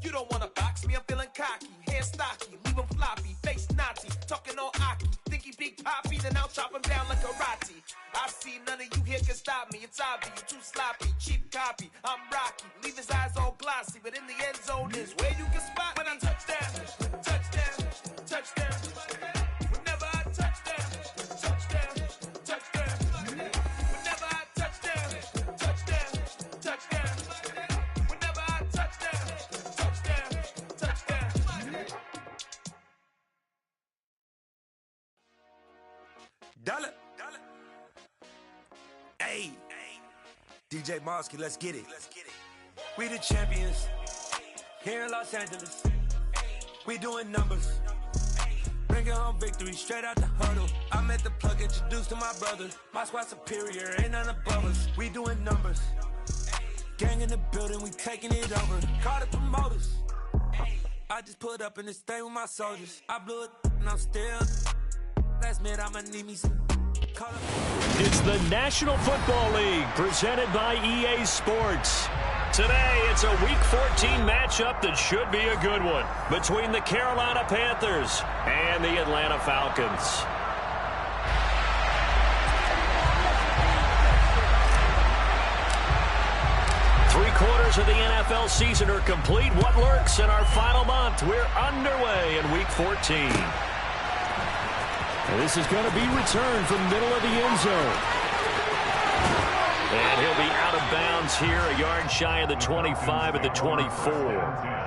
You don't wanna box me, I'm feeling cocky. Hair stocky, leave him floppy. Face Nazi, talking all Aki. Think he big poppy, then I'll chop him down like karate. I see none of you here can stop me. It's obvious, you too sloppy, cheap copy. I'm Rocky, leave his eyes all glossy. But in the end zone is where you can spot when I touchdown, touchdown, touchdown. Whenever I touchdown, touchdown, touchdown. Whenever I touchdown, touchdown, touchdown. Whenever I touchdown, touchdown, touchdown. Dollar. Hey, DJ Mosky, let's get it. We the champions here in Los Angeles. We doing numbers. Bringing home victory straight out the huddle. I'm at the plug, introduced to my brother. My squad superior, ain't none above us. We doing numbers. Gang in the building, we taking it over. Call the promoters. I just put up in this thing with my soldiers. I blew it and I'm still. Last minute, I'ma need me some. It's the National Football League presented by EA Sports. Today, it's a Week 14 matchup that should be a good one between the Carolina Panthers and the Atlanta Falcons. Three-quarters of the NFL season are complete. What lurks in our final month? We're underway in Week 14. This is going to be returned from middle of the end zone. And he'll be out of bounds here, a yard shy of the 25 at the 24.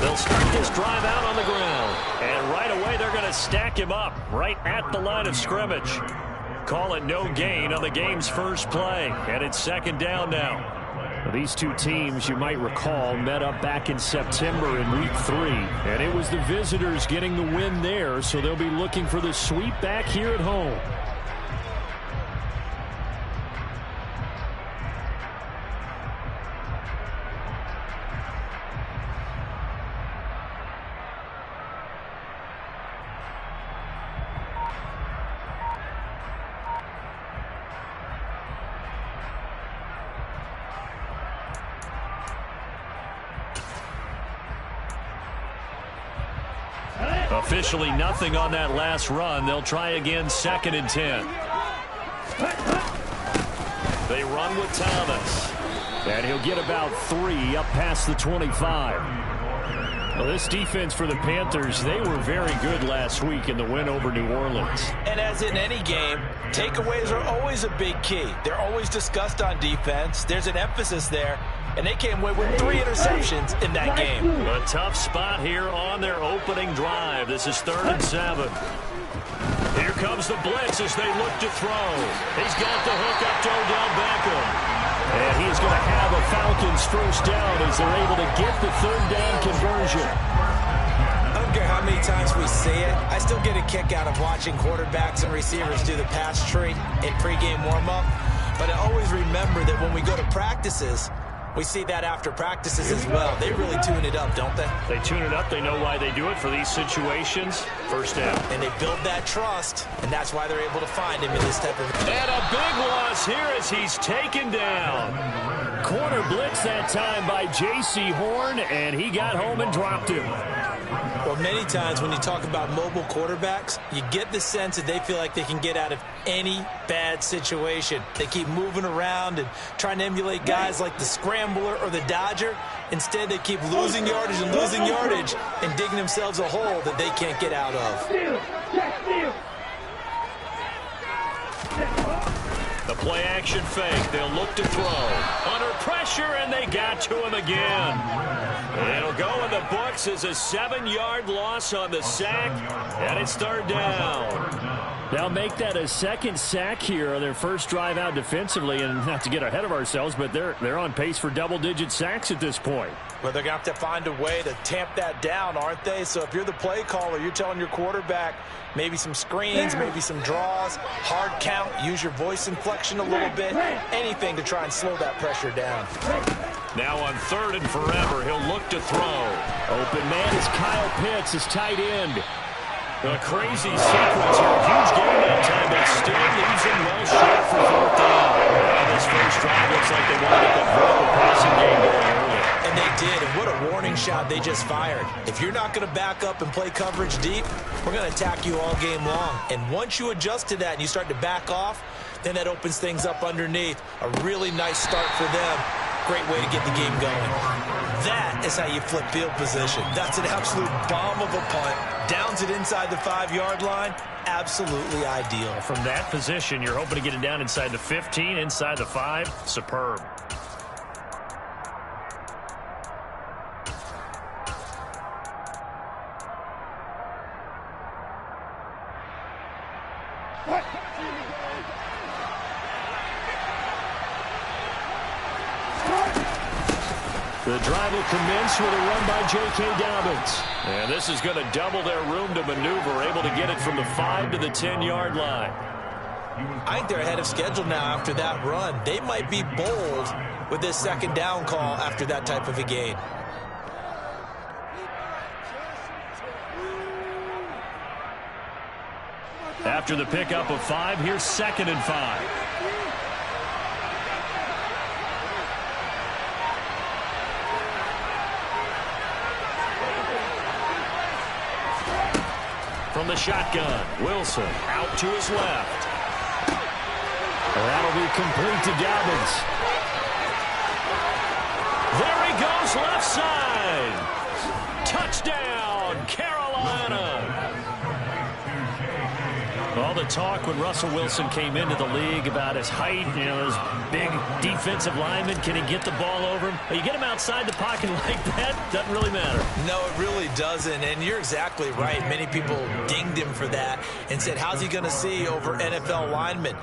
They'll start this drive out on the ground. And right away, they're going to stack him up right at the line of scrimmage. Call it no gain on the game's first play. And it's second down now. These two teams, you might recall, met up back in September in Week 3. And it was the visitors getting the win there, so they'll be looking for the sweep back here at home. Officially nothing on that last run. They'll try again, 2nd and 10. They run with Thomas. And he'll get about 3 up past the 25. Well, this defense for the Panthers, they were very good last week in the win over New Orleans. And as in any game, takeaways are always a big key. They're always discussed on defense. There's an emphasis there. And they came away with 3 interceptions in that game. A tough spot here on their opening drive. This is 3rd and 7. Here comes the blitz as they look to throw. He's got the hook up to Odell Beckham. And he's going to have a Falcons first down as they're able to get the 3rd down conversion. I don't care how many times we see it. I still get a kick out of watching quarterbacks and receivers do the pass tree in pregame warm-up. But I always remember that when we go to practices, we see that after practices as well. They really tune it up, don't they? They tune it up. They know why they do it for these situations. First down. And they build that trust, and that's why they're able to find him in this type of... And a big loss here as he's taken down. Corner blitz that time by J.C. Horn, and he got home and dropped him. Well, many times when you talk about mobile quarterbacks, you get the sense that they feel like they can get out of any bad situation. They keep moving around and trying to emulate guys like the Scrambler or the Dodger. Instead, they keep losing yardage and digging themselves a hole that they can't get out of. The play-action fake. They'll look to throw. Under pressure, and they got to him again. It'll go in the books as a 7-yard loss on the sack, and it's 3rd down. They'll make that a second sack here on their first drive out defensively, and not to get ahead of ourselves, but they're on pace for double-digit sacks at this point. Well, they're going to have to find a way to tamp that down, aren't they? So if you're the play caller, you're telling your quarterback maybe some screens, maybe some draws, hard count, use your voice inflection a little bit, anything to try and slow that pressure down. Now on 3rd and forever, he'll look to throw. Open man is Kyle Pitts, his tight end. A crazy sequence here. Huge game that time, but still leaves him well short for 4th down. This first drive looks like they want to get the vertical passing game going early. And they did, and what a warning shot they just fired. If you're not going to back up and play coverage deep, we're going to attack you all game long. And once you adjust to that and you start to back off, then that opens things up underneath. A really nice start for them. Great way to get the game going. That is how you flip field position. That's an absolute bomb of a punt. Downs it inside the 5-yard line. Absolutely ideal. From that position, you're hoping to get it down inside the 15, inside the 5. Superb. The drive will commence with a run by J.K. Dobbins. And this is going to double their room to maneuver, able to get it from the 5 to the 10-yard line. I think they're ahead of schedule now after that run. They might be bold with this second down call after that type of a gain. After the pickup of 5, here's 2nd and 5. From the shotgun, Wilson out to his left. That'll be complete to Dobbins. There he goes, left side. Touchdown, Carolina. All the talk when Russell Wilson came into the league about his height, those big defensive linemen, can he get the ball over him? You get him outside the pocket like that, doesn't really matter. No, it really doesn't, and you're exactly right. Many people dinged him for that and said, how's he going to see over NFL linemen?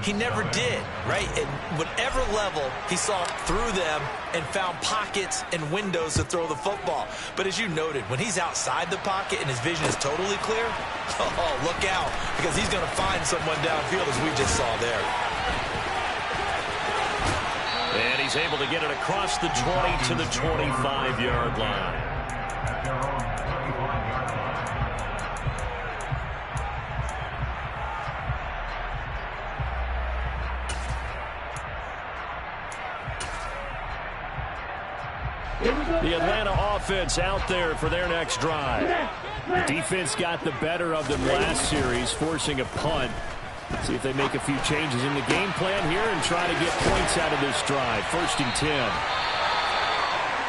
He never did, right? At whatever level, he saw through them and found pockets and windows to throw the football. But as you noted, when he's outside the pocket and his vision is totally clear, oh, look out, because he's going to find someone downfield, as we just saw there. And he's able to get it across the 20 to the 25-yard line. The Atlanta offense out there for their next drive. The defense got the better of them last series, forcing a punt. See if they make a few changes in the game plan here and try to get points out of this drive. 1st and 10.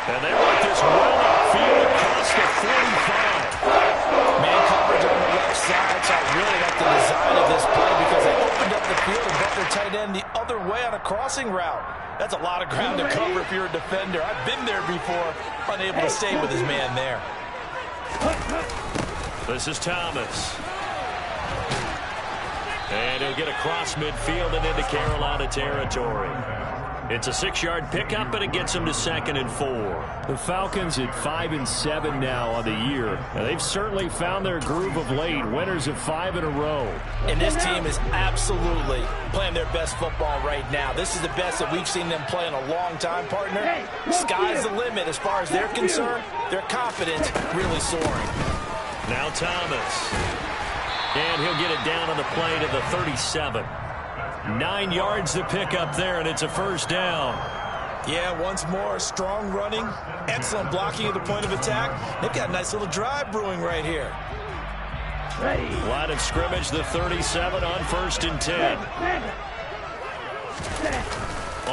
And they want this well upfield across the 45. Man coverage on the left side, so really that's the design of this play, because they opened up the field and brought their tight end the other way on a crossing route. That's a lot of ground to cover if you're a defender. I've been there before, unable to stay with his man there. This is Thomas. And he'll get across midfield and into Carolina territory. It's a 6-yard pickup, but it gets him to 2nd and 4. The Falcons at 5-7 now on the year. And they've certainly found their groove of late. Winners of 5 in a row. And this team is absolutely playing their best football right now. This is the best that we've seen them play in a long time, partner. Sky's the limit as far as they're concerned. Their confidence really soaring. Now Thomas. And he'll get it down on the play to the 37. 9 yards to pick up there, and it's a 1st down. Yeah, once more, strong running, excellent blocking at the point of attack. They've got a nice little drive brewing right here. Line of scrimmage, the 37 on 1st and 10.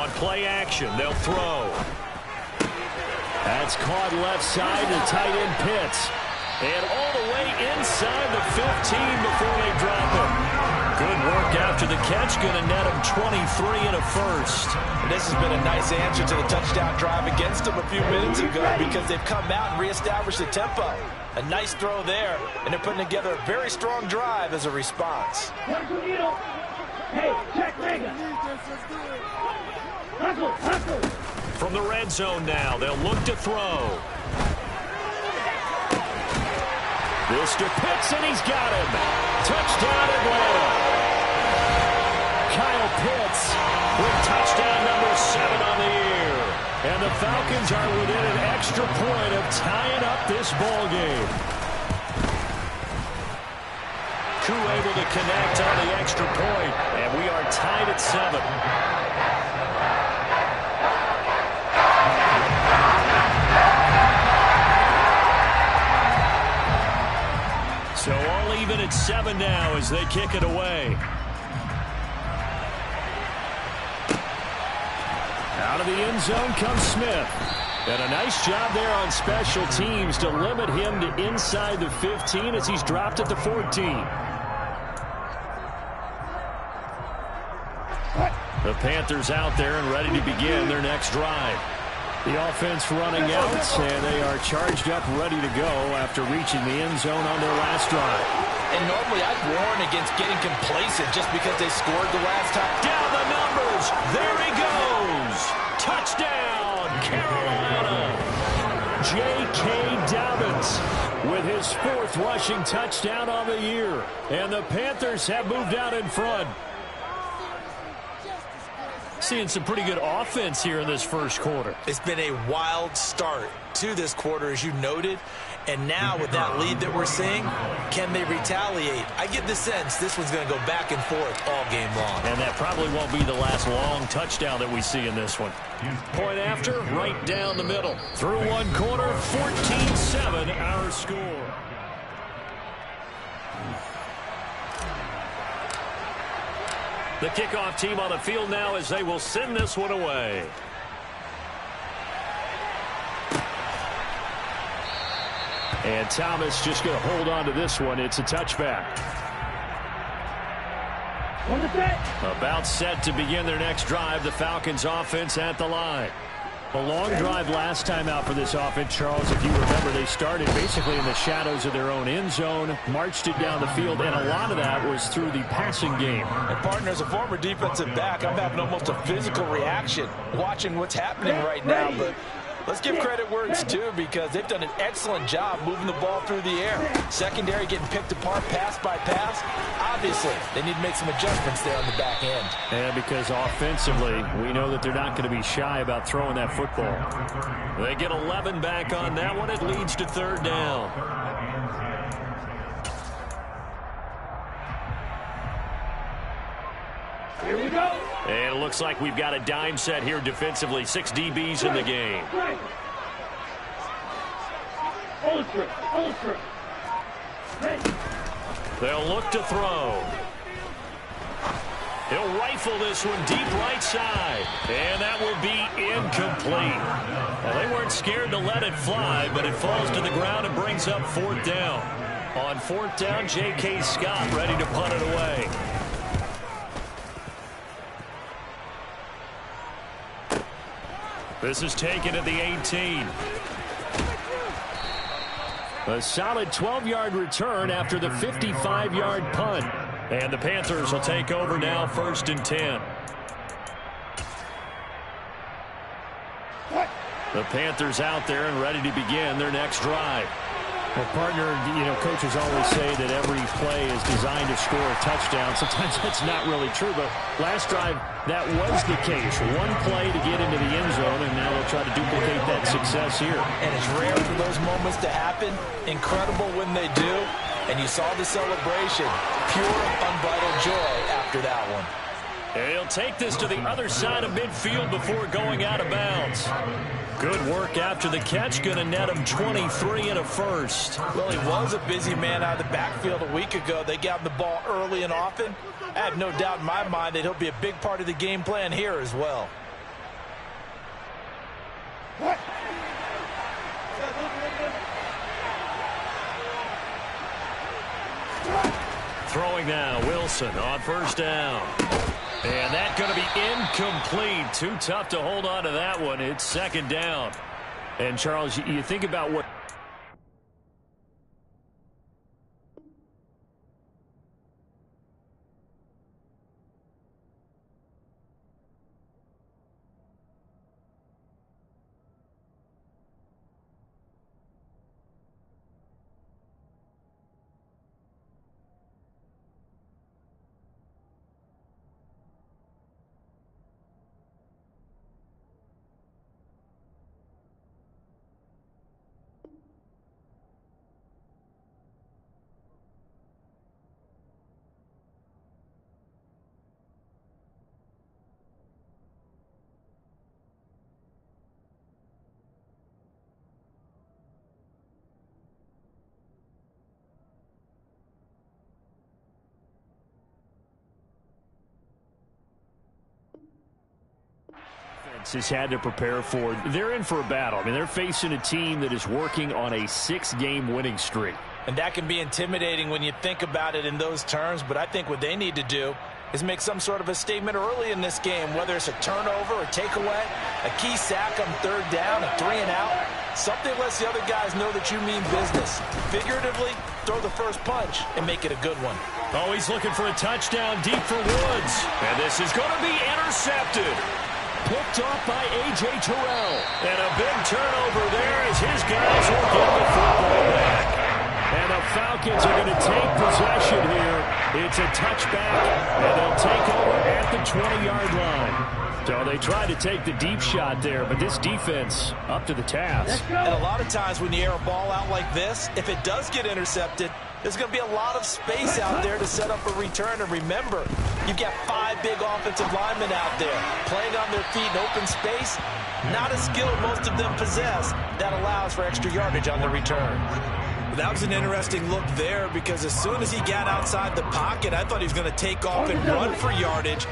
On play action, they'll throw. That's caught left side to tight end Pitts. And all the way inside the 15 before they drop him. Good work after the catch. Going to net him 23 and a first. And this has been a nice answer to the touchdown drive against them a few minutes ago because they've come out and reestablished the tempo. A nice throw there, and they're putting together a very strong drive as a response. From the red zone now, they'll look to throw. This to Pitts, and he's got him. Touchdown, Atlanta. Kyle Pitts with touchdown number 7 on the year. And the Falcons are within an extra point of tying up this ball game. Koo able to connect on the extra point, and we are tied at 7. So all even at 7 now as they kick it away. Out of the end zone comes Smith. And a nice job there on special teams to limit him to inside the 15 as he's dropped at the 14. The Panthers out there and ready to begin their next drive. The offense running out, and they are charged up, ready to go after reaching the end zone on their last drive. And normally I'd warn against getting complacent just because they scored the last time. Down the numbers. There he goes. Touchdown, Carolina. J.K. Dobbins with his 4th rushing touchdown on the year. And the Panthers have moved out in front. Seeing some pretty good offense here in this first quarter. It's been a wild start to this quarter, as you noted. And now with that lead that we're seeing, can they retaliate? I get the sense this one's going to go back and forth all game long. And that probably won't be the last long touchdown that we see in this one. Point after, right down the middle. Through one quarter, 14-7 our score. The kickoff team on the field now as they will send this one away. And Thomas just going to hold on to this one. It's a touchback. About set to begin their next drive. The Falcons offense at the line. A long drive last time out for this offense, Charles. If you remember, they started basically in the shadows of their own end zone, marched it down the field, and a lot of that was through the passing game. And, partner, as a former defensive back, I'm having almost a physical reaction watching what's happening right now. But let's give credit where it's due because they've done an excellent job moving the ball through the air. Secondary getting picked apart pass by pass. Obviously, they need to make some adjustments there on the back end. And because offensively, we know that they're not going to be shy about throwing that football. They get 11 back on that one. It leads to 3rd down. Here we go. And it looks like we've got a dime set here defensively. 6 DBs in the game. They'll look to throw. He'll rifle this one deep right side. And that will be incomplete. Well, they weren't scared to let it fly, but it falls to the ground and brings up 4th down. On 4th down, J.K. Scott ready to punt it away. This is taken at the 18. A solid 12-yard return after the 55-yard punt. And the Panthers will take over now, 1st and 10. The Panthers out there and ready to begin their next drive. Well, partner, you know, coaches always say that every play is designed to score a touchdown. Sometimes that's not really true, but last drive, that was the case. One play to get into the end zone, and now they'll try to duplicate that success here. And it's rare for those moments to happen. Incredible when they do. And you saw the celebration. Pure, unbridled joy after that one. And he'll take this to the other side of midfield before going out of bounds. Good work after the catch. Going to net him 23 and a first. Well, he was a busy man out of the backfield a week ago. They got him the ball early and often. I have no doubt in my mind that he'll be a big part of the game plan here as well. Throwing now, Wilson on first down. And that's going to be incomplete. Too tough to hold on to that one. It's second down. And, Charles, you think about what... has had to prepare for. They're in for a battle. I mean, they're facing a team that is working on a 6-game winning streak. And that can be intimidating when you think about it in those terms, but I think what they need to do is make some sort of a statement early in this game, whether it's a turnover, a takeaway, a key sack on third down, a 3-and-out. Something lets the other guys know that you mean business. Figuratively, throw the first punch and make it a good one. Oh, he's looking for a touchdown deep for Woods. And this is going to be intercepted. Picked off by A.J. Terrell. And a big turnover there as his guys will get the football back. And the Falcons are going to take possession here. It's a touchback, and they'll take over at the 20-yard line. So they tried to take the deep shot there, but this defense up to the task. And a lot of times when you air a ball out like this, if it does get intercepted, there's going to be a lot of space out there to set up a return. And remember, you've got 5 big offensive linemen out there playing on their feet in open space. Not a skill most of them possess that allows for extra yardage on the return. That was an interesting look there because as soon as he got outside the pocket, I thought he was going to take off and run for yardage.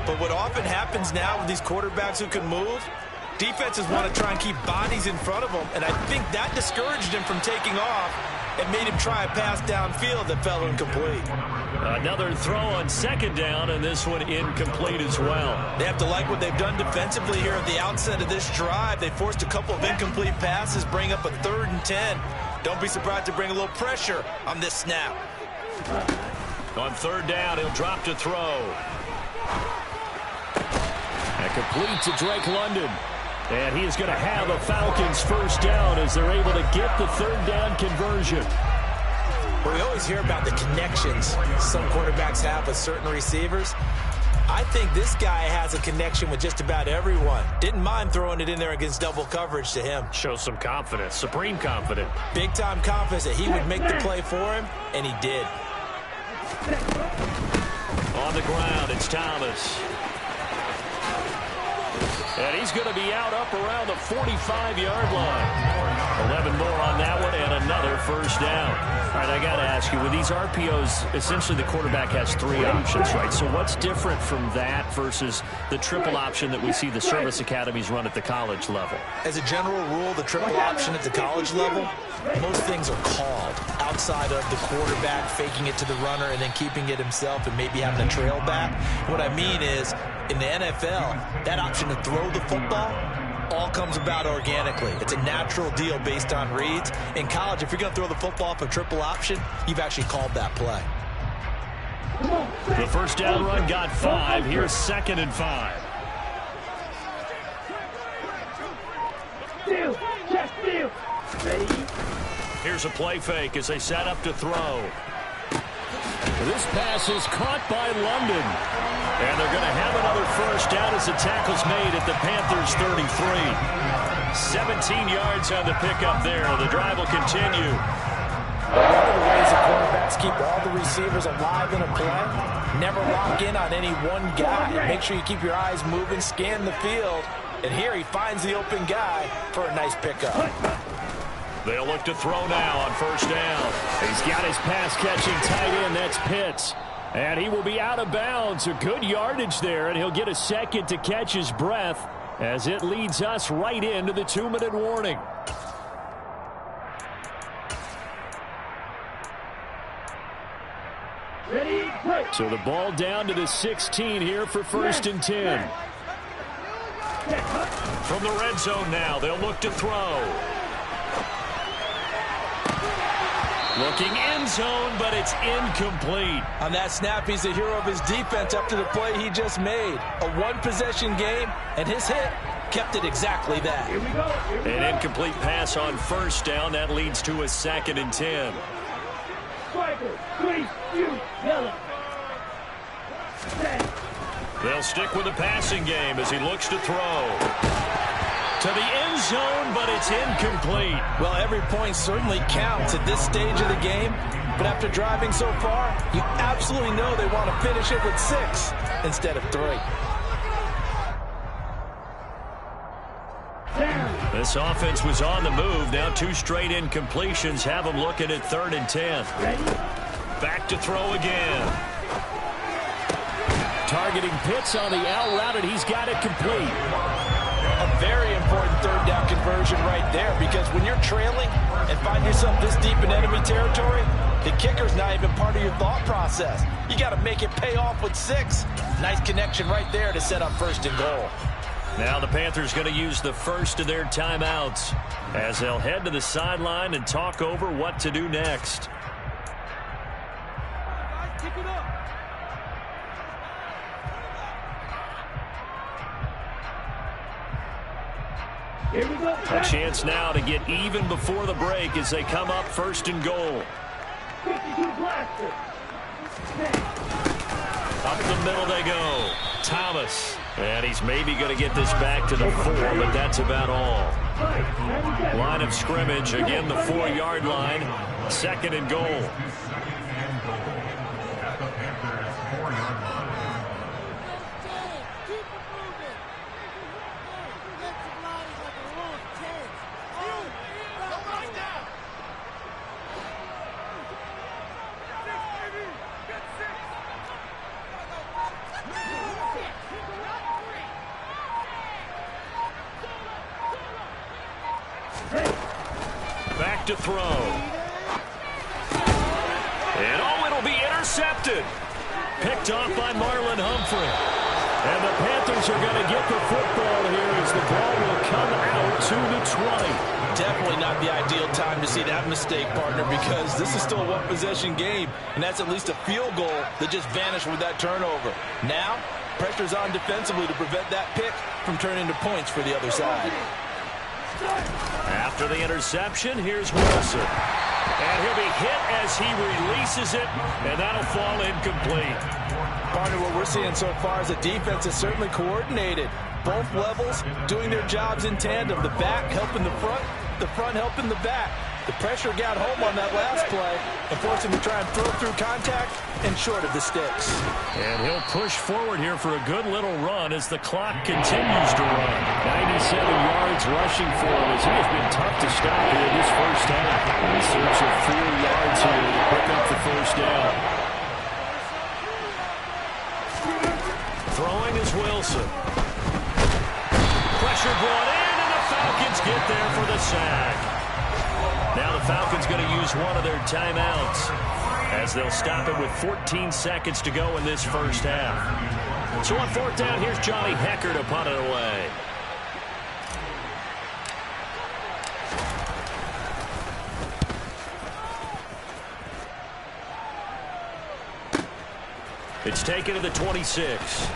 But what often happens now with these quarterbacks who can move, defenses want to try and keep bodies in front of them. And I think that discouraged him from taking off and made him try a pass downfield that fell incomplete. Another throw on second down, and this one incomplete as well. They have to like what they've done defensively here at the outset of this drive. They forced a couple of incomplete passes, bring up a 3rd and 10. Don't be surprised to bring a little pressure on this snap. On third down, he'll drop to throw. And complete to Drake London. And he is going to have a Falcons first down as they're able to get the third down conversion. Well, we always hear about the connections some quarterbacks have with certain receivers. I think this guy has a connection with just about everyone. Didn't mind throwing it in there against double coverage to him. Shows some confidence, supreme confidence. Big-time confidence that he would make the play for him, and he did. On the ground, it's Thomas. And he's going to be out up around the 45-yard line. 11 more on that one and another first down. All right, I got to ask you, with these RPOs, essentially the quarterback has 3 options, right? So what's different from that versus the triple option that we see the service academies run at the college level? As a general rule, the triple option at the college level, most things are called outside of the quarterback faking it to the runner and then keeping it himself and maybe having a trail back. What I mean is, in the NFL, that option to throw the football all comes about organically. It's a natural deal based on reads. In college, if you're going to throw the football off a triple option, you've actually called that play. The first down run got 5. Here's 2nd and 5. Here's a play fake as they set up to throw. This pass is caught by London. And they're going to have another first down as the tackle's made at the Panthers' 33. 17 yards on the pickup there. The drive will continue. One of the ways the quarterbacks keep all the receivers alive in a play, never lock in on any one guy. Make sure you keep your eyes moving, scan the field. And here he finds the open guy for a nice pickup. They'll look to throw now on first down. He's got his pass-catching tight end. That's Pitts. And he will be out of bounds. A good yardage there, and he'll get a second to catch his breath as it leads us right into the 2-minute warning. Ready? So the ball down to the 16 here for 1st and 10. From the red zone now, they'll look to throw. Looking end zone, but it's incomplete. On that snap, he's the hero of his defense after the play he just made. A one-possession game, and his hit kept it exactly that. An incomplete pass on 1st down. That leads to a 2nd and 10. They'll stick with the passing game as he looks to throw. To the end zone, but it's incomplete. Well, every point certainly counts at this stage of the game. But after driving so far, you absolutely know they want to finish it with 6 instead of 3. This offense was on the move. Now 2 straight incompletions have them looking at 3rd and 10. Back to throw again. Targeting Pitts on the out route, and he's got it complete. A very important 3rd down conversion right there, because when you're trailing and find yourself this deep in enemy territory, the kicker's not even part of your thought process. You got to make it pay off with 6. Nice connection right there to set up 1st and goal. Now the Panthers going to use the first of their timeouts as they'll head to the sideline and talk over what to do next. A chance now to get even before the break as they come up 1st and goal. Up the middle they go. Thomas. And he's maybe going to get this back to the 4, but that's about all. Line of scrimmage, again the 4-yard line. 2nd and goal. Back to throw. And it'll be intercepted. Picked off by Marlon Humphrey. And the Panthers are going to get the football here as the ball will come out to the 20. Definitely not the ideal time to see that mistake, partner, because this is still a one-possession game, and that's at least a field goal that just vanished with that turnover. Now, pressure's on defensively to prevent that pick from turning to points for the other side. After the interception, here's Wilson. And he'll be hit as he releases it, and that'll fall incomplete. Partner, what we're seeing so far is the defense is certainly coordinated. Both levels doing their jobs in tandem. The back helping the front helping the back. The pressure got home on that last play and forced him to try and throw through contact and short of the sticks. And he'll push forward here for a good little run as the clock continues to run. 97 yards rushing for him as he has been tough to stop here this first half. In search of 4 yards here to pick up the 1st down. Throwing is Wilson. Pressure brought in, and the Falcons get there for the sack. Now the Falcons going to use one of their timeouts as they'll stop it with 14 seconds to go in this first half. So on 4th down, here's Johnny Hecker to punt it away. It's taken to the 26.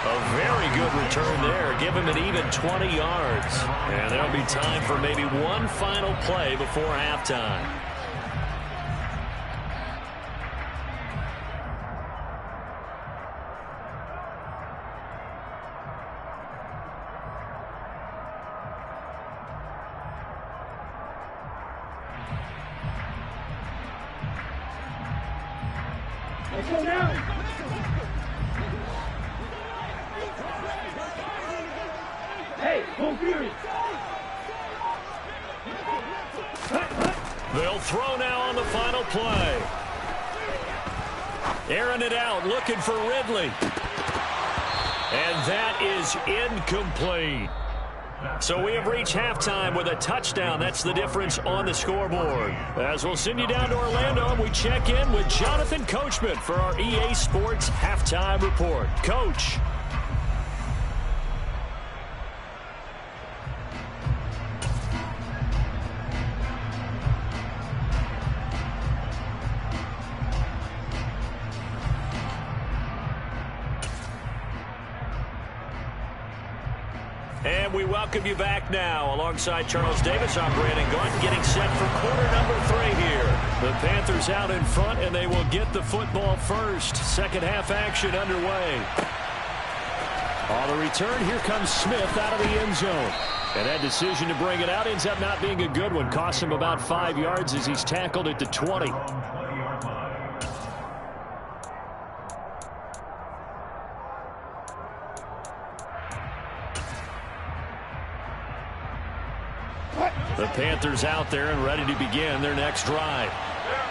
A very good return there. Give him an even 20 yards. And there'll be time for maybe one final play before halftime. Let's go now. Hey, go Fury. They'll throw now on the final play. Airing it out, looking for Ridley. And that is incomplete. So we have reached halftime with a touchdown. That's the difference on the scoreboard. As we'll send you down to Orlando, and we check in with Jonathan Coachman for our EA Sports Halftime Report. Coach. And we welcome you back now. Alongside Charles Davis, I'm Brandon Gaunt, getting set for quarter number 3 here. The Panthers out in front, and they will get the football first. Second half action underway. On the return, here comes Smith out of the end zone. And that decision to bring it out ends up not being a good one. Costs him about 5 yards as he's tackled at the 20. The Panthers out there and ready to begin their next drive.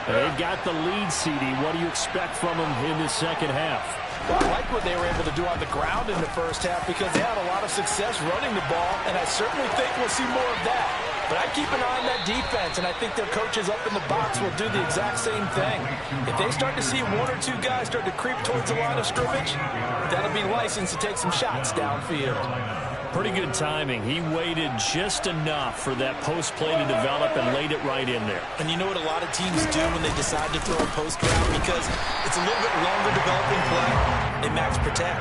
They've got the lead, CD. What do you expect from them in this second half? Well, I like what they were able to do on the ground in the first half because they had a lot of success running the ball, and I certainly think we'll see more of that. But I keep an eye on that defense, and I think their coaches up in the box will do the exact same thing. If they start to see 1 or 2 guys start to creep towards the line of scrimmage, that'll be licensed to take some shots downfield. Pretty good timing. He waited just enough for that post play to develop and laid it right in there. And you know what a lot of teams do when they decide to throw a post route? Because it's a little bit longer developing play. They max protect.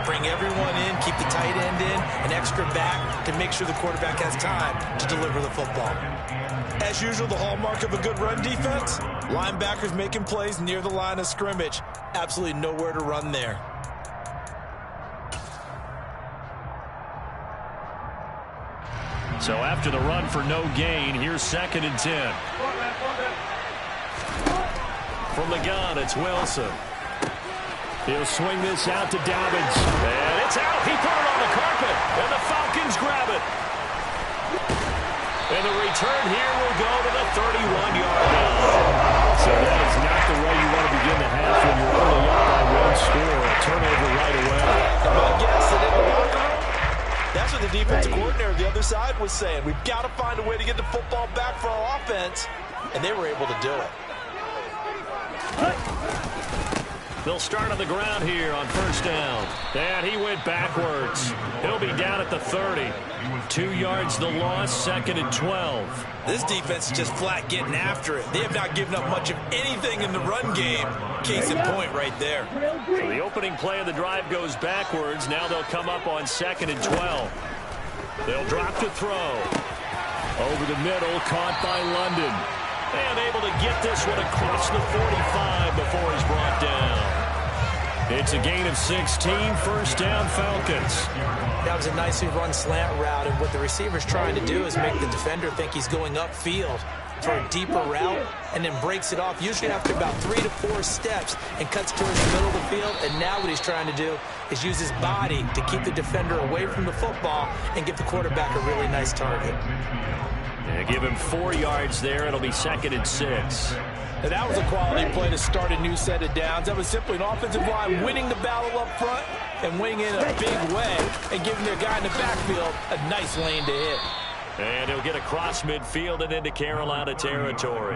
Bring everyone in, keep the tight end in, an extra back to make sure the quarterback has time to deliver the football. As usual, the hallmark of a good run defense, linebackers making plays near the line of scrimmage. Absolutely nowhere to run there. So after the run for no gain, here's 2nd and 10. From the gun, it's Wilson. He'll swing this out to Dobbins. And it's out. He put it on the carpet. And the Falcons grab it. And the return here will go to the 31-yard line. So that is not the way you want to begin the half when you're only up by 1 score. A turnover right away. My guess that in the locker room, that's what the defensive coordinator of the other side was saying. We've got to find a way to get the football back for our offense, and they were able to do it. They'll start on the ground here on first down. And he went backwards. He'll be down at the 30. 2 yards the loss, 2nd and 12. This defense is just flat getting after it. They have not given up much of anything in the run game. Case in point right there. So the opening play of the drive goes backwards. Now they'll come up on 2nd and 12. They'll drop to throw. Over the middle, caught by London. And able to get this one across the 45 before he's brought down. It's a gain of 16, first down Falcons. That was a nicely run slant route, and what the receiver's trying to do is make the defender think he's going upfield for a deeper route, and then breaks it off, usually after about 3 to 4 steps, and cuts towards the middle of the field. And now what he's trying to do is use his body to keep the defender away from the football and give the quarterback a really nice target. Yeah, give him 4 yards there. It'll be 2nd and 6. And that was a quality play to start a new set of downs. That was simply an offensive line winning the battle up front and winning in a big way and giving their guy in the backfield a nice lane to hit. And he'll get across midfield and into Carolina territory.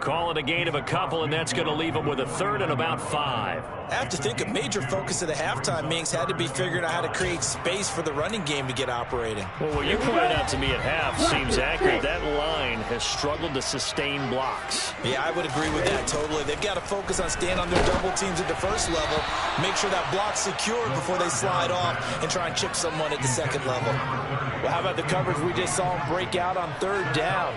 Call it a gain of a couple, and that's going to leave him with a 3rd and about 5. I have to think a major focus of the halftime, Minks, had to be figuring out how to create space for the running game to get operating. Well, what you pointed out to me at half seems accurate. That line has struggled to sustain blocks. Yeah, I would agree with that totally. They've got to focus on staying on their double teams at the first level, make sure that block's secured before they slide off and try and chip someone at the second level. Well, how about the coverage we just saw him break out on 3rd down?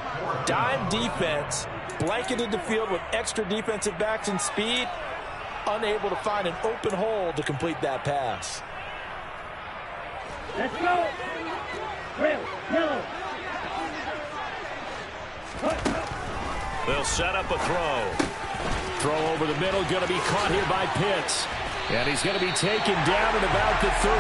Dime defense, blanketed the field with extra defensive backs and speed, unable to find an open hole to complete that pass. Let's go. Red, yellow. They'll set up a throw. Throw over the middle, going to be caught here by Pitts. And he's going to be taken down at about the 33.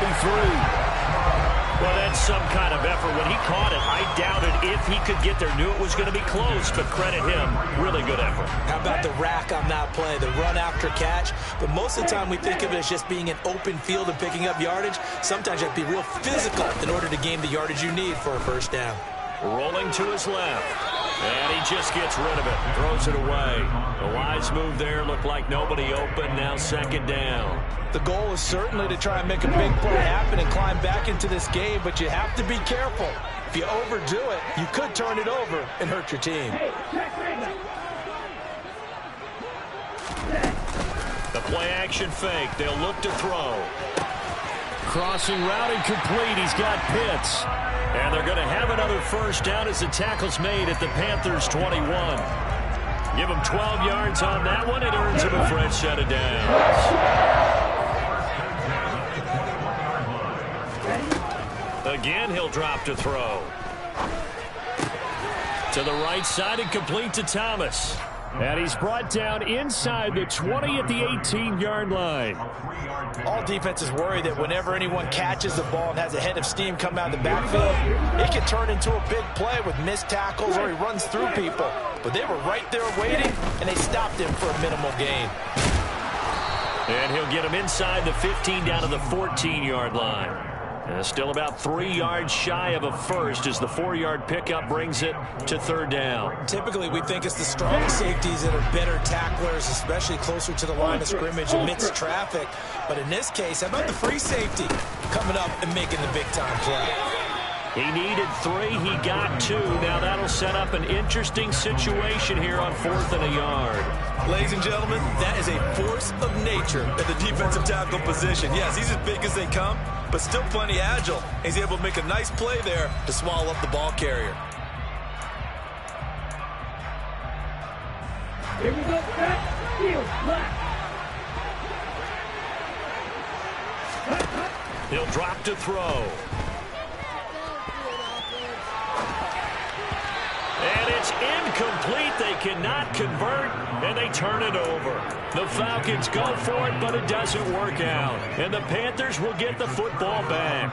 Well, that's some kind of effort. When he caught it, I doubted if he could get there. Knew it was going to be close, but credit him. Really good effort. How about the rack on that play, the run after catch? But most of the time we think of it as just being an open field and picking up yardage. Sometimes you have to be real physical in order to gain the yardage you need for a first down. Rolling to his left. And he just gets rid of it. Throws it away. A wise move there. Looked like nobody open. Now second down. The goal is certainly to try and make a big play happen and climb back into this game, but you have to be careful. If you overdo it, you could turn it over and hurt your team. The play action fake. They'll look to throw. Crossing route incomplete. He's got Pitts. And they're going to have another first down as the tackle's made at the Panthers' 21. Give him 12 yards on that one. It earns him a fresh set of downs. Again, he'll drop to throw. To the right side and complete to Thomas. And he's brought down inside the 20 at the 18-yard line. All defenses worry that whenever anyone catches the ball and has a head of steam come out of the backfield, it can turn into a big play with missed tackles or he runs through people. But they were right there waiting, and they stopped him for a minimal gain. And he'll get him inside the 15 down to the 14-yard line. Still about 3 yards shy of a first as the 4-yard pickup brings it to third down. Typically, we think it's the strong safeties that are better tacklers, especially closer to the line of scrimmage amidst traffic. But in this case, how about the free safety coming up and making the big-time play? He needed 3. He got 2. Now that'll set up an interesting situation here on 4th and a yard. Ladies and gentlemen, that is a force of nature at the defensive tackle position. Yes, he's as big as they come, but still plenty agile. He's able to make a nice play there to swallow up the ball carrier. Here we go, back, field, left. He'll drop to throw. And it's incomplete. They cannot convert, and they turn it over. The Falcons go for it, but it doesn't work out. And the Panthers will get the football back.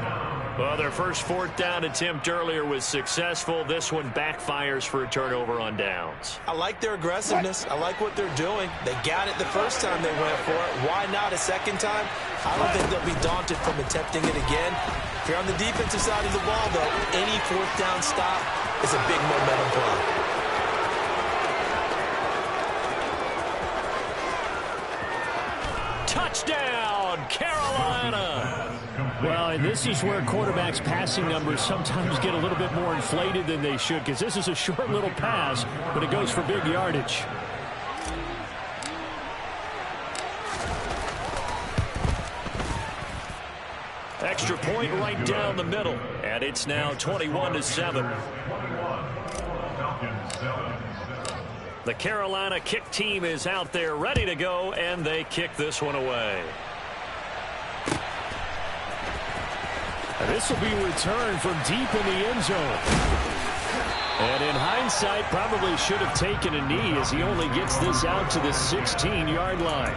Well, their first 4th down attempt earlier was successful. This one backfires for a turnover on downs. I like their aggressiveness. I like what they're doing. They got it the first time they went for it. Why not a second time? I don't think they'll be daunted from attempting it again. If you're on the defensive side of the ball, though, any 4th down stop is a big momentum play. Touchdown, Carolina! Well, and this is where quarterbacks' passing numbers sometimes get a little bit more inflated than they should, because this is a short little pass, but it goes for big yardage. Extra point right down the middle, and it's now 21-7. The Carolina kick team is out there ready to go, and they kick this one away. And this will be returned from deep in the end zone. And in hindsight, probably should have taken a knee as he only gets this out to the 16-yard line.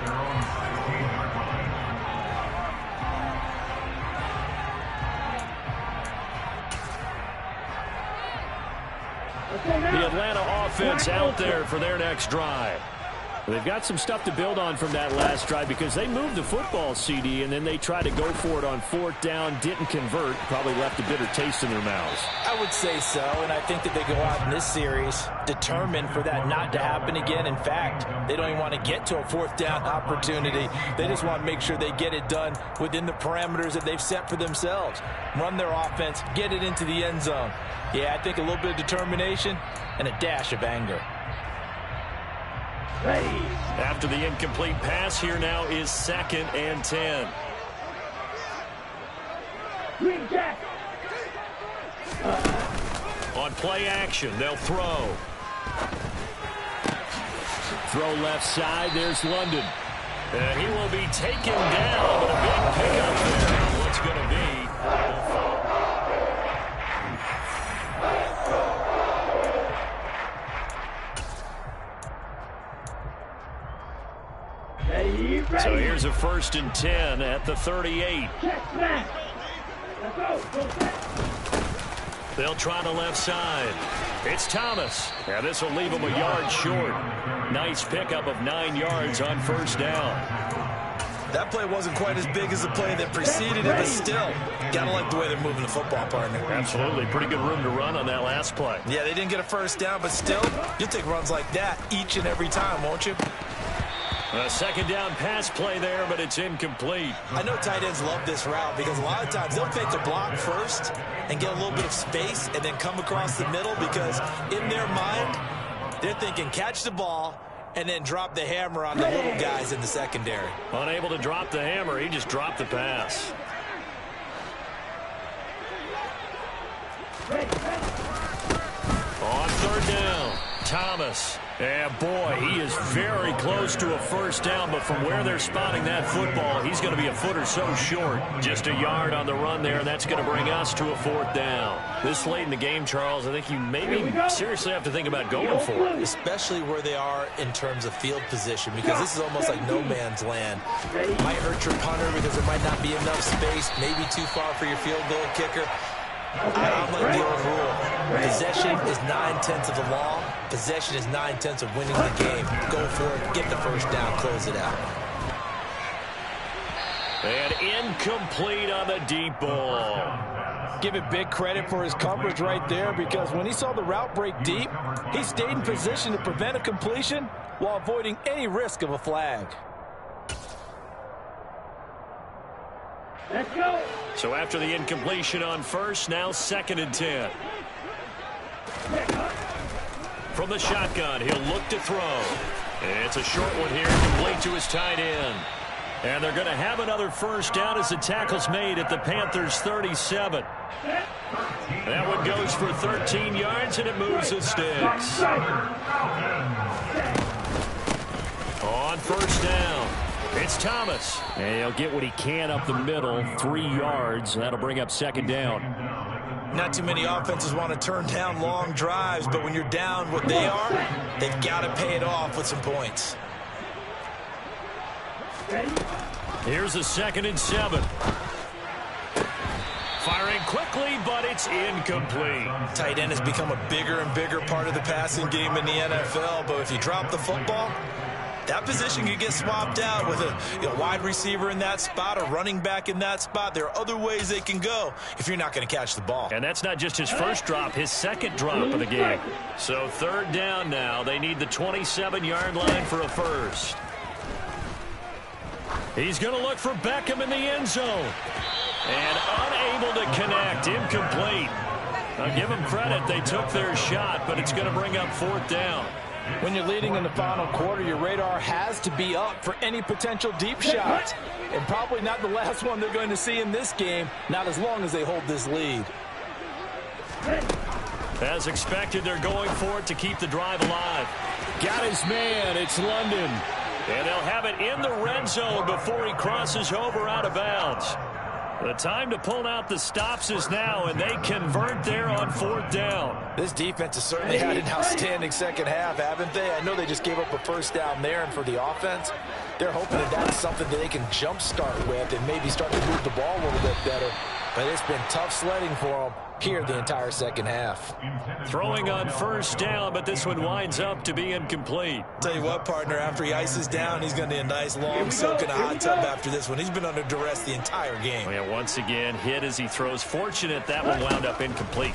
The Atlanta offense out there for their next drive. They've got some stuff to build on from that last drive because they moved the football, CD, and then they tried to go for it on 4th down, didn't convert, probably left a bitter taste in their mouths. I would say so, and I think that they go out in this series determined for that not to happen again. In fact, they don't even want to get to a 4th down opportunity. They just want to make sure they get it done within the parameters that they've set for themselves. Run their offense, get it into the end zone. Yeah, I think a little bit of determination and a dash of anger. After the incomplete pass, here now is 2nd and 10. Green Jack. On play action, they'll throw. Throw left side, there's London. And he will be taken down, but a big pickup there. What's going to be? Ready. So here's a 1st and 10 at the 38. They'll try the left side. It's Thomas. And this will leave him a yard short. Nice pickup of 9 yards on first down. That play wasn't quite as big as the play that preceded it, but still, gotta like the way they're moving the football, partner. Absolutely. Pretty good room to run on that last play. Yeah, they didn't get a first down, but still, you'll take runs like that each and every time, won't you? A second down pass play there, but it's incomplete. I know tight ends love this route because a lot of times they'll fake the block first and get a little bit of space and then come across the middle because in their mind, they're thinking catch the ball and then drop the hammer on the little guys in the secondary. Unable to drop the hammer, he just dropped the pass. On third down, Thomas. And boy, he is very close to a first down, but from where they're spotting that football, he's going to be a foot or so short. Just a yard on the run there, and that's going to bring us to a fourth down. This late in the game, Charles, I think you maybe seriously have to think about going for it. Especially where they are in terms of field position, because this is almost like no man's land. Might hurt your punter because there might not be enough space, maybe too far for your field goal kicker. I'm like the old rule. Possession is 9/10 of the law. Possession is 9/10 of winning the game. Go for it. Get the first down. Close it out. And incomplete on the deep ball. Give it big credit for his coverage right there because when he saw the route break deep, he stayed in position to prevent a completion while avoiding any risk of a flag. Let's go. So after the incompletion on first, now 2nd and 10. From the shotgun, he'll look to throw. It's a short one here, complete to his tight end. And they're going to have another first down as the tackle's made at the Panthers' 37. That one goes for 13 yards, and it moves the sticks. On first down, it's Thomas. And he'll get what he can up the middle, 3 yards. That'll bring up 2nd down. Not too many offenses want to turn down long drives, but when you're down what they are, they've got to pay it off with some points. Here's a 2nd and 7. Firing quickly, but it's incomplete. Tight end has become a bigger and bigger part of the passing game in the NFL, but if you drop the football, that position could get swapped out with a wide receiver in that spot, a running back in that spot. There are other ways they can go if you're not going to catch the ball. And that's not just his first drop, his 2nd drop of the game. So 3rd down now. They need the 27-yard line for a first. He's going to look for Beckham in the end zone. And unable to connect, incomplete. I'll give them credit. They took their shot, but it's going to bring up 4th down. When you're leading in the final quarter, your radar has to be up for any potential deep shots. And probably not the last one they're going to see in this game, not as long as they hold this lead. As expected, they're going for it to keep the drive alive. Got his man. It's London. And they'll have it in the red zone before he crosses over out of bounds. The time to pull out the stops is now, and they convert there on 4th down. This defense has certainly had an outstanding second half, haven't they? I know they just gave up a first down there, and for the offense, they're hoping that that's something that they can jumpstart with and maybe start to move the ball a little bit better. But it's been tough sledding for them here the entire second half. Throwing on first down, but this one winds up to be incomplete. Tell you what, partner, after he ices down, he's going to need a nice long soak in a hot tub after this one. He's been under duress the entire game. Oh, yeah, once again, hit as he throws. Fortunate that one wound up incomplete.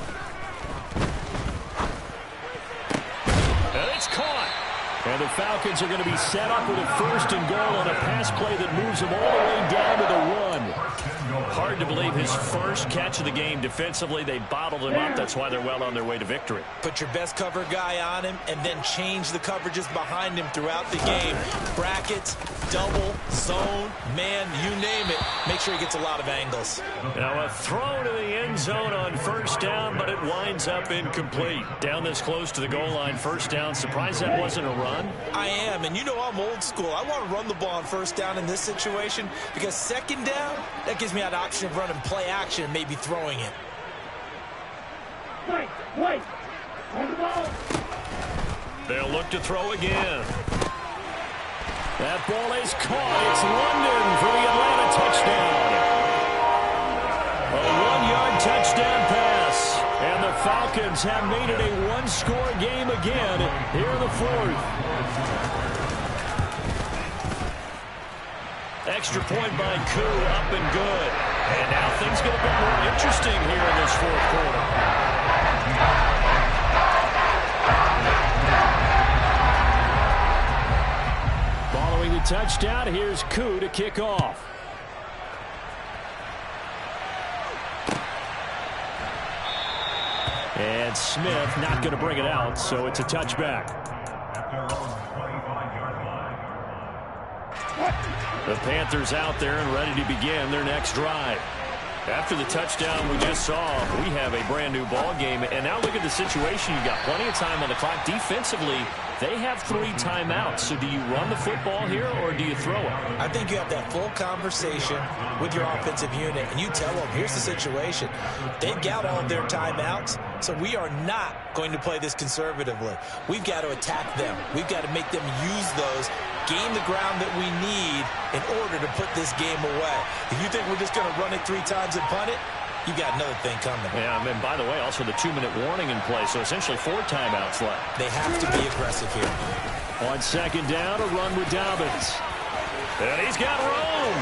And it's caught. And the Falcons are going to be set up with a 1st and goal on a pass play that moves them all the way down to the 1. Hard to believe his first catch of the game defensively. They bottled him up. That's why they're well on their way to victory. Put your best cover guy on him and then change the coverages behind him throughout the game. Brackets, double, zone, man, you name it. Make sure he gets a lot of angles. Now a throw to the end zone on first down, but it winds up incomplete. Down this close to the goal line, first down. Surprised that wasn't a run? I am, and you know I'm old school. I want to run the ball on first down in this situation because 2nd down, that gives me an option of running play action and maybe throwing it. Wait. On the ball. They'll look to throw again. That ball is caught. It's London for the Atlanta touchdown. A Falcons have made it a one-score game again here in the fourth. Extra point by Koo, up and good. And now things get a bit more interesting here in this fourth quarter. Following the touchdown, here's Koo to kick off. And Smith not going to bring it out, so it's a touchback. The Panthers out there and ready to begin their next drive. After the touchdown we just saw, we have a brand new ball game. And now look at the situation. You've got plenty of time on the clock. Defensively, they have 3 timeouts. So do you run the football here or do you throw it? I think you have that full conversation with your offensive unit, and you tell them, here's the situation. They've got all of their timeouts, so we are not going to play this conservatively. We've got to attack them. We've got to make them use those, gain the ground that we need in order to put this game away. If you think we're just going to run it 3 times and punt it, you got another thing coming. Yeah, and by the way, also the 2-minute warning in play, so essentially 4 timeouts left. They have to be aggressive here. On second down, a run with Dobbins. And he's got room.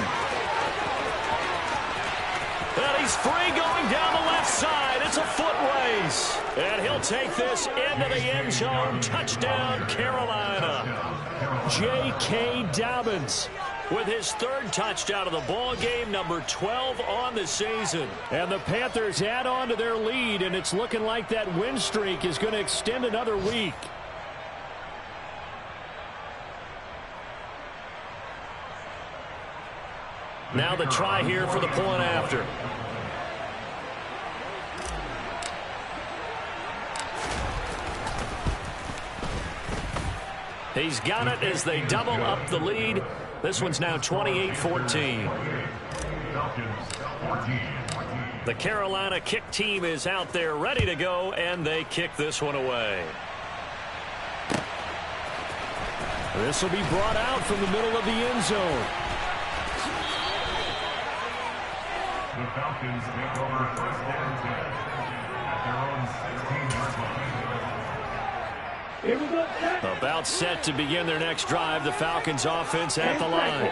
And he's free going down the left side. It's a foot race. And he'll take this into the end zone. Touchdown, Carolina. J.K. Dobbins with his 3rd touchdown of the ball game, number 12 on the season. And the Panthers add on to their lead, and it's looking like that win streak is going to extend another week. Now the try here for the point after. He's got it as they double up the lead. This one's now 28-14. The Carolina kick team is out there ready to go, and they kick this one away. This will be brought out from the middle of the end zone. The Falcons take over first and 10 at their own 16-yard line. About set to begin their next drive. The Falcons offense at the line.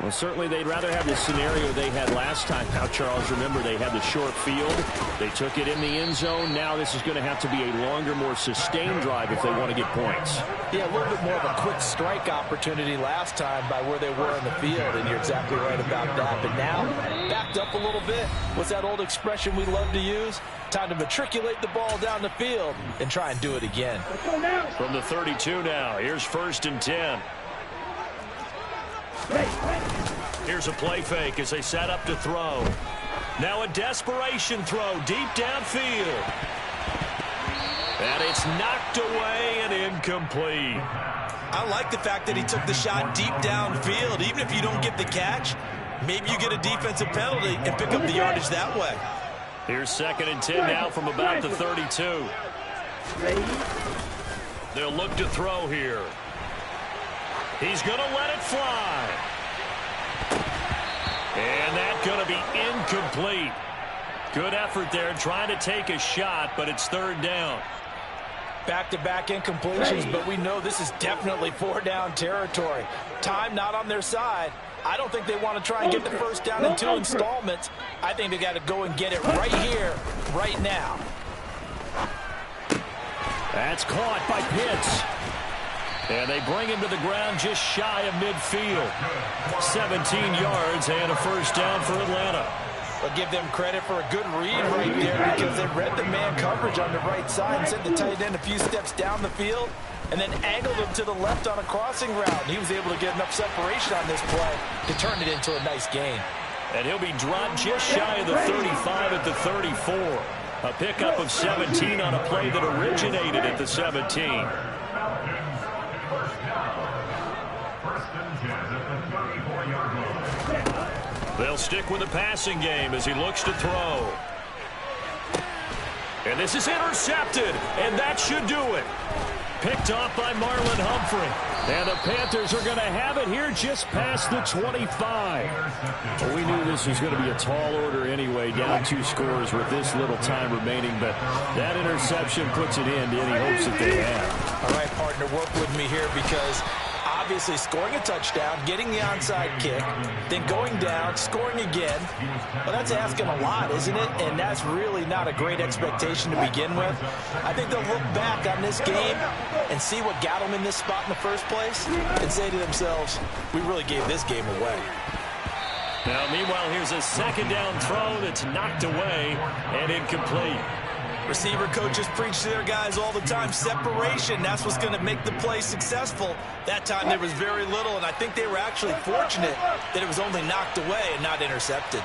Well, certainly they'd rather have the scenario they had last time. Now, Charles, remember they had the short field. They took it in the end zone. Now this is going to have to be a longer, more sustained drive if they want to get points. Yeah, a little bit more of a quick strike opportunity last time by where they were in the field, and you're exactly right about that. But now, backed up a little bit. What's that old expression we love to use? Time to matriculate the ball down the field and try and do it again. From the 32 now, here's 1st and 10. Here's a play fake as they set up to throw. Now a desperation throw deep downfield. And it's knocked away and incomplete. I like the fact that he took the shot deep downfield. Even if you don't get the catch, maybe you get a defensive penalty and pick up the yardage that way. Here's 2nd and 10 now from about the 32. They'll look to throw here. He's going to let it fly. And that's going to be incomplete. Good effort there trying to take a shot, but it's 3rd down. Back-to-back incompletions, but we know this is definitely 4-down territory. Time not on their side. I don't think they want to try and get the first down in 2 installments. I think they got to go and get it right here, right now. That's caught by Pitts. And they bring him to the ground just shy of midfield. 17 yards and a first down for Atlanta. I'll give them credit for a good read right there because they read the man coverage on the right side and sent the tight end a few steps down the field and then angled him to the left on a crossing route. And he was able to get enough separation on this play to turn it into a nice gain. And he'll be dropped just shy of the 35 at the 34. A pickup of 17 on a play that originated at the 17. They'll stick with the passing game as he looks to throw. And this is intercepted, and that should do it. Picked off by Marlon Humphrey. And the Panthers are going to have it here just past the 25. Well, we knew this was going to be a tall order anyway, down 2 scores with this little time remaining, but that interception puts an end to any hopes that they have. All right, partner, work with me here because obviously scoring a touchdown, getting the onside kick, then going down, scoring again. Well, that's asking a lot, isn't it? And that's really not a great expectation to begin with. I think they'll look back on this game and see what got them in this spot in the first place and say to themselves, we really gave this game away. Now, meanwhile, here's a second down throw that's knocked away and incomplete. Receiver coaches preach to their guys all the time. Separation, that's what's going to make the play successful. That time there was very little, and I think they were actually fortunate that it was only knocked away and not intercepted.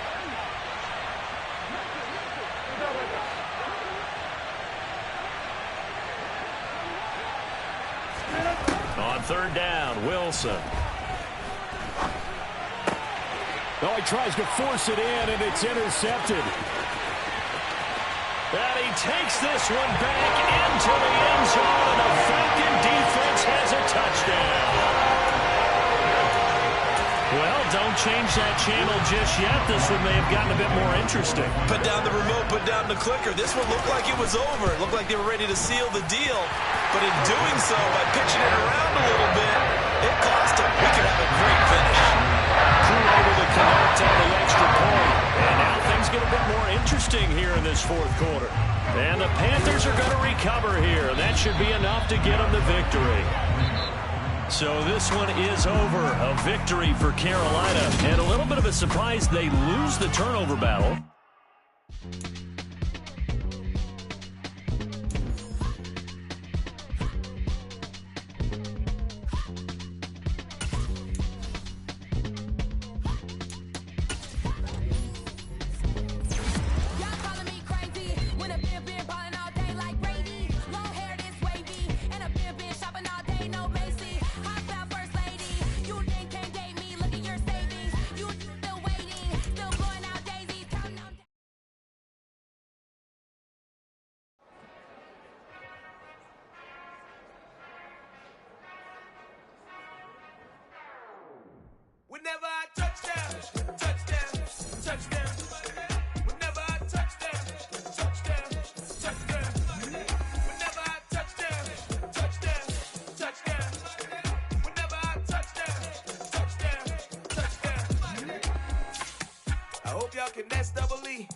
On third down, Wilson. Oh, he tries to force it in, and it's intercepted. And he takes this one back into the end zone, and the Falcon defense has a touchdown. Well, don't change that channel just yet. This one may have gotten a bit more interesting. Put down the remote, put down the clicker. This one looked like it was over. It looked like they were ready to seal the deal. But in doing so, by pitching it around a little bit, it cost him. We could have a great finish. Crew able to connect on the extra point. And now things get a bit more interesting here in this fourth quarter. And the Panthers are going to recover here. And that should be enough to get them the victory. So this one is over. A victory for Carolina. And a little bit of a surprise, they lose the turnover battle. Whenever I touchdown, touchdown, touchdown. Whenever I touchdown, touchdown, touchdown. Whenever I touchdown, touchdown, touchdown. Whenever I touchdown, touchdown. I hope y'all can nest double E,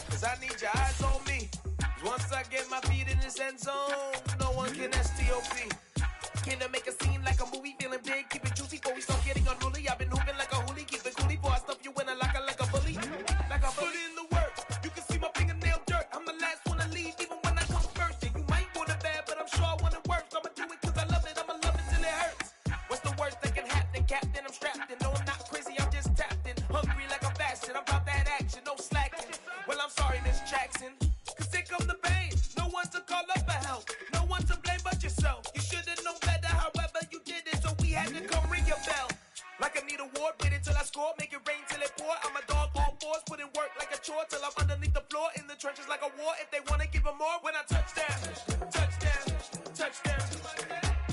cause I need your eyes on me. Once I get my feet in this end zone, no one can STOP. Came to make a scene like a movie, feeling big, keep it juicy before we start getting unruly. I've been hooping like a hoolie, keep it coolie before I stuff you in a locker like a bully. Like I put in the work, you can see my fingernail dirt. I'm the last one to leave, even when I come first. And you might want it bad, but I'm sure I want it worse. I'ma do it cause I love it, I'ma love it till it hurts. What's the worst that can happen, Captain? I'm strapped in, no I'm not crazy, I'm just tapped in. Hungry like a fashion, I'm about that action, no slacking. Well I'm sorry, Miss Jackson, cause here come the pain. No one to call up for help, no one to blame but yourself. You should've known better, however you did it, so we had to come ring your bell. Like I need a ward, wait until I score, make it rain till it pour. I'm a dog on fours, put in work like a chore till I'm underneath the floor, in the trenches like a war. If they wanna give them more, when I touchdown, touchdown, touchdown.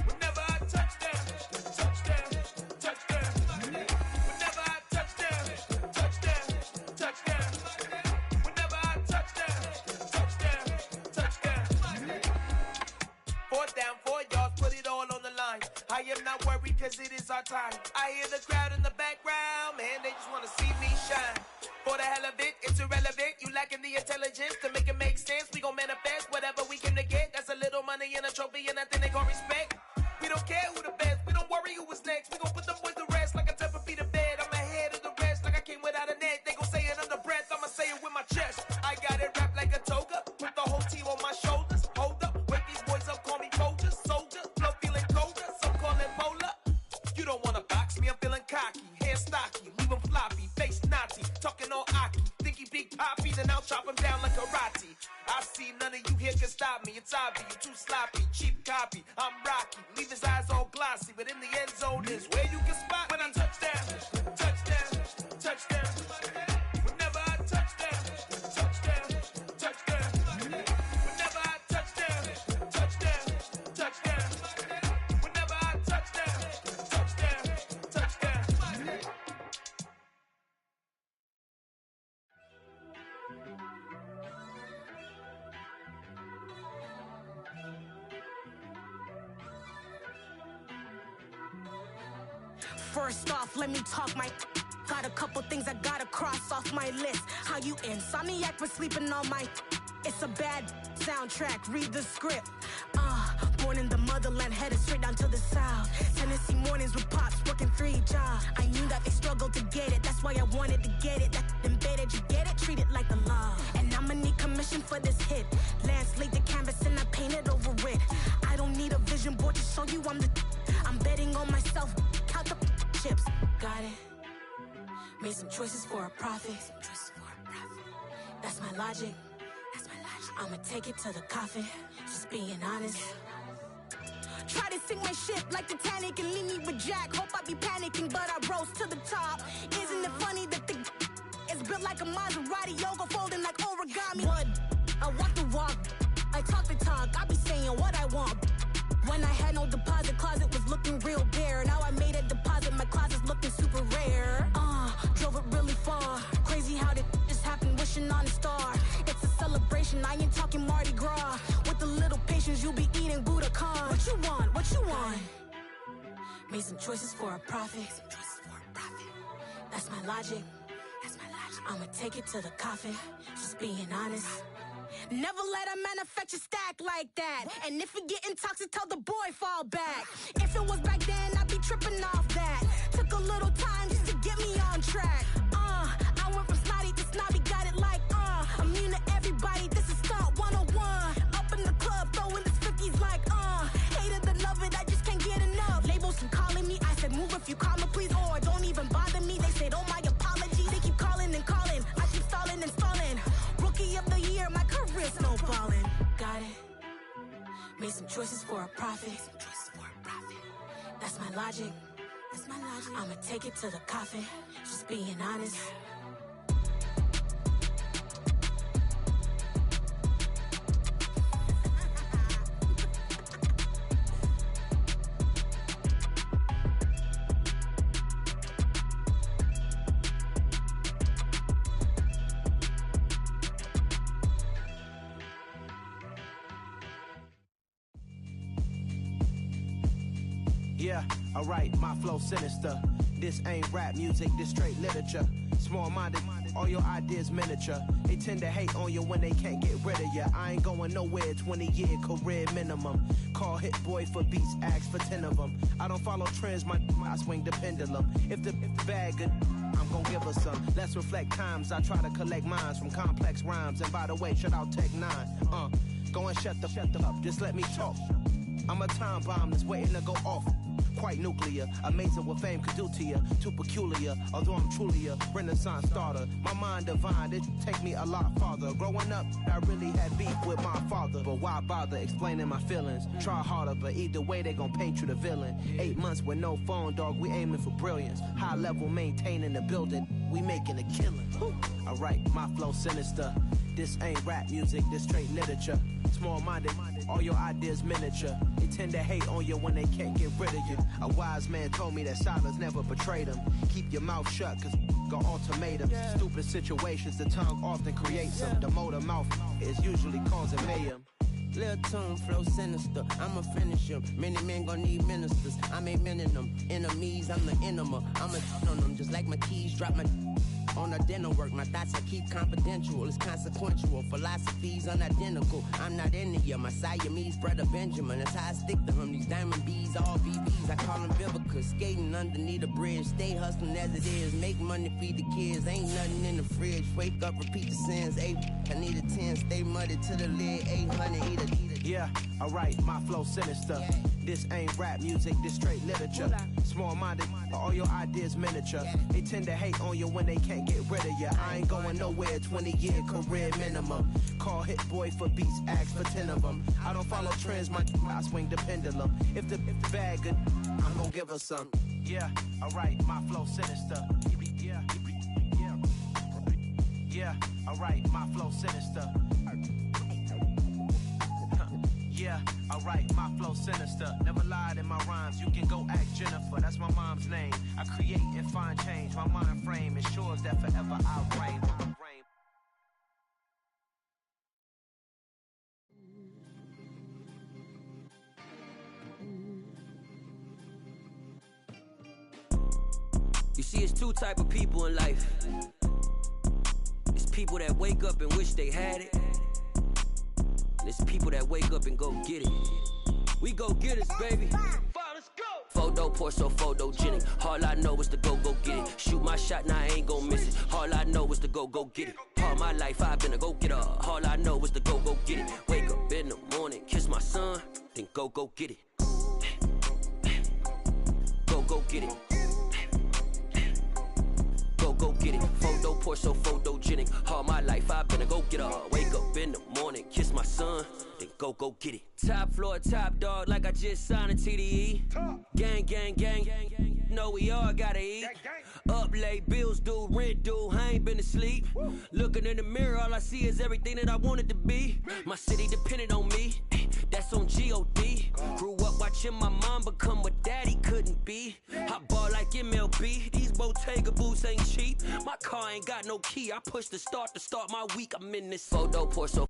Whenever I touchdown, touchdown, touchdown. Whenever I touchdown, touchdown, touchdown. Whenever I touchdown, touchdown, touchdown. 4th down, 4 yards, put it all on the line. I am not worried cause it is our time. I hear the crowd in the background, man, they just wanna see me shine. For the hell of it, it's irrelevant. You lacking the intelligence to make it make sense. We gon' manifest whatever we came to get. That's a little money and a trophy and nothing they gon' respect. We don't care who the best, we don't worry who was next. We gon' put them boys to rest like a temper feet to bed. I'm ahead of the rest like I came without a net. They gon' say it under breath, I'ma say it with my chest. I got it wrapped like a toga, put the whole team on my shoulders. Hold up, wake these boys up, call me soldier, soldier. Flow feeling colder, some call it polar. You don't wanna box me, I'm feeling cocky. Hair stocky, leave him floppy, face naughty. Talking all aki, think he big poppy, then I'll chop him down like karate. I see none of you here can stop me. It's obvious, you too sloppy, cheap copy. I'm Rocky, leave his eyes all glossy, but in the end zone is where you can spot when I touchdown, touchdown, touchdown. Whenever I touchdown, touchdown, touchdown. Whenever I touchdown, touchdown, touchdown. Whenever I touchdown, First off, let me talk my. Got a couple things I gotta cross off my list. How you insomniac for sleeping on my. It's a bad soundtrack, read the script. Born in the motherland, headed straight down to the south. Tennessee mornings with pops, working 3 jobs. I knew that they struggled to get it, that's why I wanted to get it. That embedded, you get it, treat it like the law. And I'ma need commission for this hit. Lance laid the canvas and I painted over it. I don't need a vision board to show you I'm betting on myself, count the chips. Got it. Made some choices for a profit. That's my logic. I'ma take it to the coffin, just being honest. Try to sink my ship like Titanic and leave me with Jack. Hope I be panicking, but I rose to the top. Isn't it funny that the is built like a Maserati, yoga folding like origami? What? I walk the walk, I talk the talk, I be saying what I want. When I had no deposit, closet was looking real bare. Now I made a deposit, my closet's looking super rare. Drove it really far. Crazy how did just happen, wishing on a star. It's a celebration, I ain't talking Mardi Gras. With a little patience, you'll be eating Budokan. What you want? What you want? Made some choices for a profit. That's my logic. I'ma take it to the coffin, just being honest. Never let a manufacture stack like that. And if it getting toxic, tell the boy fall back. If it was back then, I'd be tripping off that. Took a little time just to get me on track. I went from snotty to snobby, got it like, immune to everybody, this is stunt 101. Up in the club, throwing the 50s like, hate it or love it, I just can't get enough. Labels and calling me, I said move if you call me please, or don't even bother me. They said, oh my apologies, they keep calling and calling. I keep stalling and stalling. Rookie of the year, my career snowballing. Got it. Made some choices for a profit. That's my logic. I'ma take it to the coffin, just being honest. Yeah, alright, my flow sinister. This ain't rap music, this straight literature. Small-minded, all your ideas miniature. They tend to hate on you when they can't get rid of you. I ain't going nowhere, 20-year career minimum. Call Hit Boy for beats, ask for 10 of them. I don't follow trends, I swing the pendulum. If the bag good, I'm gon' give her some. Let's reflect times, I try to collect minds from complex rhymes. And by the way, shout out Tech 9. Go and shut the up, just let me talk. I'm a time bomb that's waiting to go off. Quite nuclear, amazing what fame could do to you. Too peculiar, although I'm truly a renaissance starter. My mind divine, it take me a lot farther. Growing up, I really had beef with my father. But why bother explaining my feelings? Try harder, but either way they gon' paint you the villain. 8 months with no phone, dog, we aiming for brilliance. High level maintaining the building, we making a killing. Alright, my flow sinister. This ain't rap music, this straight literature. Small-minded, all your ideas miniature. They tend to hate on you when they can't get rid of you. A wise man told me that silence never betrayed him. Keep your mouth shut, cause got ultimatums. Stupid situations, the tongue often creates them. The motor mouth is usually causing mayhem. Lil' tune, flow sinister, I'ma finish him. Many men gon' need ministers, I'm a men in them. Enemies, I'm the enema, I'ma on them. Just like my keys, drop my on a dental work. My thoughts I keep confidential, it's consequential. Philosophies unidentical, I'm not into you. My Siamese brother Benjamin, that's how I stick to him. These diamond bees, all BBs, I call them Vivica. Skating underneath a bridge, stay hustling as it is. Make money, feed the kids, ain't nothing in the fridge. Wake up, repeat the sins, I need a 10, stay muddy to the lid, 800, eat a. Yeah, alright, my flow sinister. This ain't rap music, this straight literature. Small-minded, all your ideas miniature. They tend to hate on you when they can't get rid of you. I ain't going nowhere, 20-year career minimum. Call Hit Boy for beats, ask for 10 of them. I don't follow trends, I swing the pendulum. If the bag good, I'm gon' give her some. Yeah, alright, my flow sinister. Yeah, alright, my flow sinister. Yeah, alright, my flow sinister. Never lied in my rhymes, you can go ask Jennifer. That's my mom's name. I create and find change. My mind frame ensures that forever I reign. See, it's two type of people in life. It's people that wake up and wish they had it. And it's people that wake up and go get it. We go get it, baby. Photo pour so photogenic. All I know is to go get it. Shoot my shot, now I ain't gon' miss it. All I know is to go get it. All my life I've been a go getter. All I know is to go get it. Wake up in the morning, kiss my son, then go get it. Go get it. Go get it. Photo pour so photogenic. All my life I've been a go getter. Wake up in the morning, kiss my son, then go get it. Top floor, top dog, like I just signed a TDE. Gang. Know we all gotta eat. Up late, bills due, rent due, I ain't been asleep. Looking in the mirror, all I see is everything that I wanted to be. My city depended on me, that's on G.O.D. Grew up watching my mom become what daddy couldn't be. I ball like MLB, these Bottega boots ain't cheap. My car ain't got no key, I push the start to start my week. I'm in this photo pour so